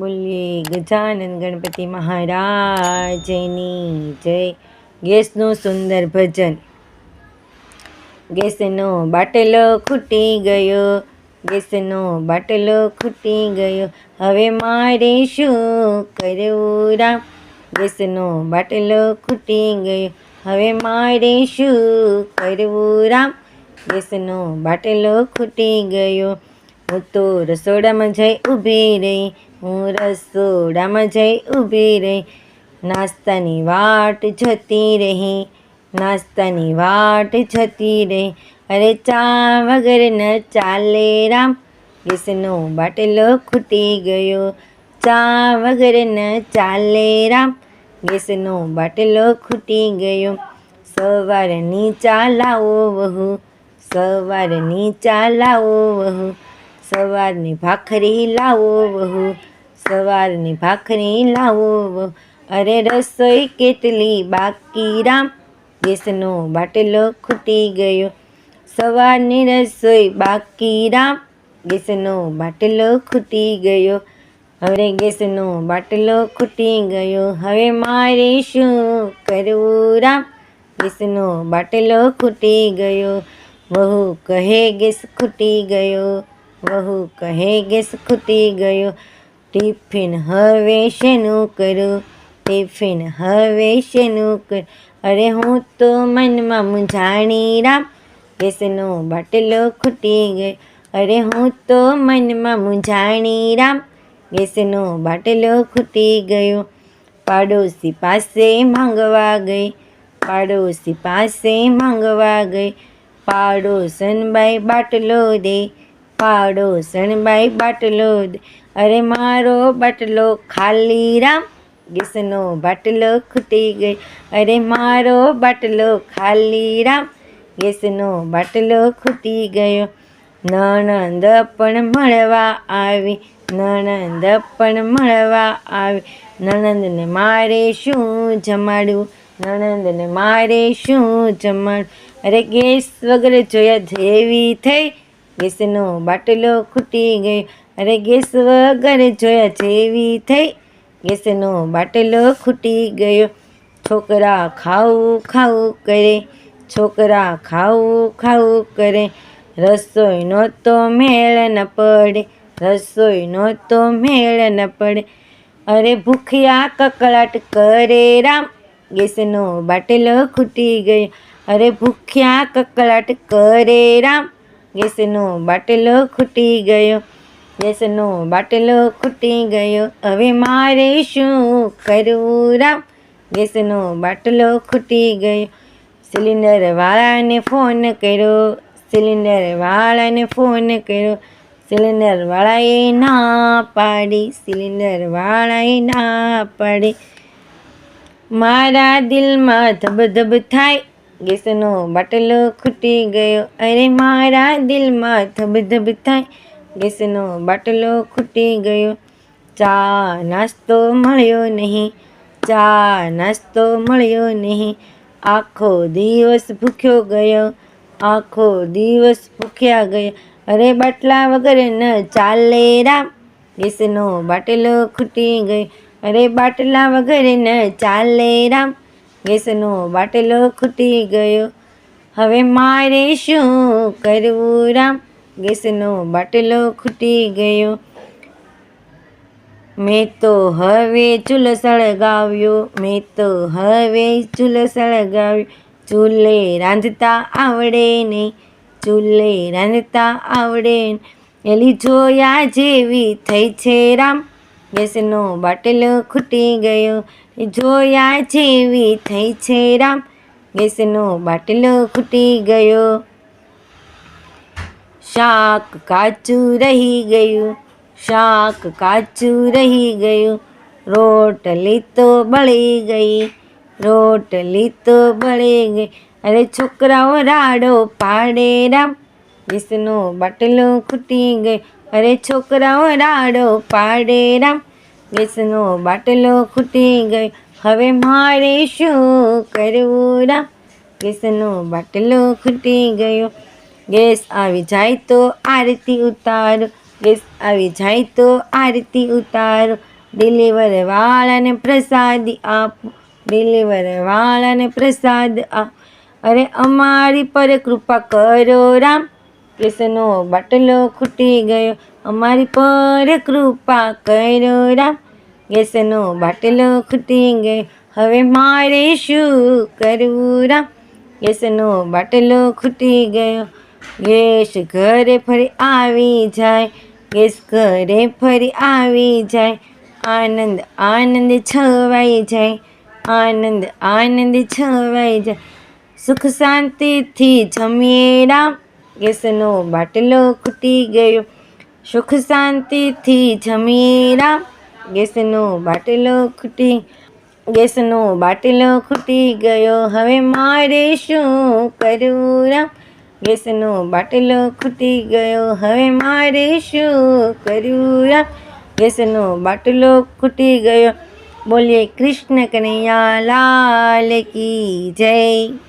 બોલીએ ગજાનન ગણપતિ મહારાજની જય. ગેસનું સુંદર ભજન. ગેસનો બાટલો ખૂટી ગયો, ગેસનો બાટલો ખૂટી ગયો, હવે મારે શું કરવું રામ? ગેસનો બાટલો ખૂટી ગયો, હવે મારે શું કરવું રામ? ગેસનો બાટલો ખૂટી ગયો, હું તો રસોડામાં જઈ ઊભી રહી, હું રસોડામાં જઈ ઊભી રહી, નાસ્તાની વાટ જોતી રહી, નાસ્તાની વાટ જોતી રહી, અરે ચા વગર ન ચાલે રામ? ગેસનો બાટલો ખૂટી ગયો, ચા વગર ન ચાલે રામ? ગેસનો બાટલો ખૂટી ગયો, સવારની ચા લાવો વહુ, સવારની ચા લાવો વહુ, સવારની ભાખરી લાવો વહુ, સવારની ભાખરી લાવો વહુ, અરે રસોઈ કેટલી બાકી રામ? ગેસનો બાટલો ખૂટી ગયો, સવારની રસોઈ બાકી રામ? ગેસનો બાટલો ખૂટી ગયો, હવે ગેસનો બાટલો ખૂટી ગયો, હવે મારે શું કરવું રામ? ગેસનો બાટલો ખૂટી ગયો, વહુ કહે ગેસ ખૂટી ગયો, વહુ કહે ગેસ ખૂટી ગયો, ટિફિન હવે શેનું કરું? ટિફિન હવે શેનું કરું? અરે હું તો મનમાં મૂંઝાણી રામ? ગેસનો બાટલો ખૂટી ગયો, અરે હું તો મનમાં મૂંઝાણી રામ? ગેસનો બાટલો ખૂટી ગયો, પાડોશી પાસે માંગવા ગઈ, પાડોશી પાસે માંગવા ગઈ, પાડોશનબાઈ બાટલો દે, પાડોશનબાઈ બાટલો દે, અરે મારો બાટલો ખાલી રામ? ગેસનો બાટલો ખૂટી ગયો, અરે મારો બાટલો ખાલી રામ? ગેસનો બાટલો ખૂટી ગયો, નણંદ પણ મળવા આવી, નણંદ પણ મળવા આવી, નણંદને મારે શું જમાડવું? નણંદને મારે શું જમાડવું? અરે ગેસ વગર જોયા જેવી થઈ, ગેસનો બાટલો ખૂટી ગયો, અરે ગેસ વગર જોયા જેવી થઈ, ગેસનો બાટલો ખૂટી ગયો, છોકરા ખાવું ખાવું કરે, છોકરા ખાવું ખાવું કરે, રસોઈનો તો મેળ ન પડે, રસોઈનો તો મેળ ન પડે, અરે ભૂખ્યા કકળાટ કરે રામ? ગેસનો બાટલો ખૂટી ગયો, અરે ભૂખ્યા કકળાટ કરે રામ? ગેસનો બાટલો ખૂટી ગયો, ગેસનો બાટલો ખૂટી ગયો, હવે મારે શું કરવું રામ? ગેસનો બાટલો ખૂટી ગયો, સિલિન્ડરવાળાને ફોન કર્યો, સિલિન્ડરવાળાને ફોન કર્યો, સિલિન્ડરવાળાએ ના પાડી, સિલિન્ડરવાળાએ ના પાડી, મારા દિલમાં ધબધબ થાય, ગેસનો બાટલો ખૂટી ગયો, અરે મારા દિલમાં ધબધબ થાય, ગેસનો બાટલો ખૂટી ગયો, ચા નાસ્તો મળ્યો નહીં, ચા નાસ્તો મળ્યો નહીં, આખો દિવસ ભૂખ્યો ગયો, આખો દિવસ ભૂખ્યા ગયો, અરે બાટલા વગર ન ચાલે રામ? ગેસનો બાટલો ખૂટી ગયો, અરે બાટલા વગર ન ચાલે રામ? ગેસનો બાટલો ખૂટી ગયો, હવે મારે શું કરવું રામ? ગેસનો બાટલો ખૂટી ગયો, મેં તો હવે ચૂલો સળગાવ્યો, મેં તો હવે ચૂલો સળગાવ્યો, ચૂલે રાંધતા આવડે નહીં, ચૂલે રાંધતા આવડે નહીં, એલી જોયા જેવી થઈ છે રામ? ગેસનો બાટલો ખૂટી ગયો, જોયા જેવી થઈ છે રામ? ગેસનો બાટલો ખૂટી ગયો, શાક કાચું રહી ગયું, શાક કાચું રહી ગયું, રોટલી તો બળી ગઈ, રોટલી તો બળી ગઈ, અરે છોકરાઓ રાડો પાડે રામ? ગેસનો બાટલો ખૂટી ગયો, અરે છોકરાઓ રાડો પાડે રામ? ગેસનો બાટલો ખૂટી ગયો, હવે મારે શું કરવું રામ? ગેસનો બાટલો ખૂટી ગયો, ગેસ આવી જાય તો આરતી ઉતારો, ગેસ આવી જાય તો આરતી ઉતારો, ડિલિવર વાળાને પ્રસાદી આપો, ડિલિવર વાળાને પ્રસાદ આપો. અરે અમારી પર કૃપા કરો રામ, ગેસનો બાટલો ખૂટી ગયો, અમારી પર કૃપા કરો રામ, ગેસનો બાટલો ખૂટી ગયો, હવે મારે શું કરવું રામ, ગેસનો બાટલો ખૂટી ગયો. ગેસ ઘરે ફરી આવી જાય, ગેસ ઘરે ફરી આવી જાય, આનંદ આનંદ છવાઈ જાય, આનંદ આનંદ છવાઈ જાય. સુખ શાંતિથી જમીએ રામ, ગેસનો બાટલો ખૂટી ગયો, સુખ શાંતિથી જમીએ રામ, ગેસનો બાટલો ખૂટી ગયો, હવે મારે શું કરવું રામ, ગેસનો બાટલો ખૂટી ગયો, હવે મારે શું કરવું રામ, ગેસનો બાટલો ખૂટી ગયો. બોલીએ કૃષ્ણ કનૈયા લાલ કી જય.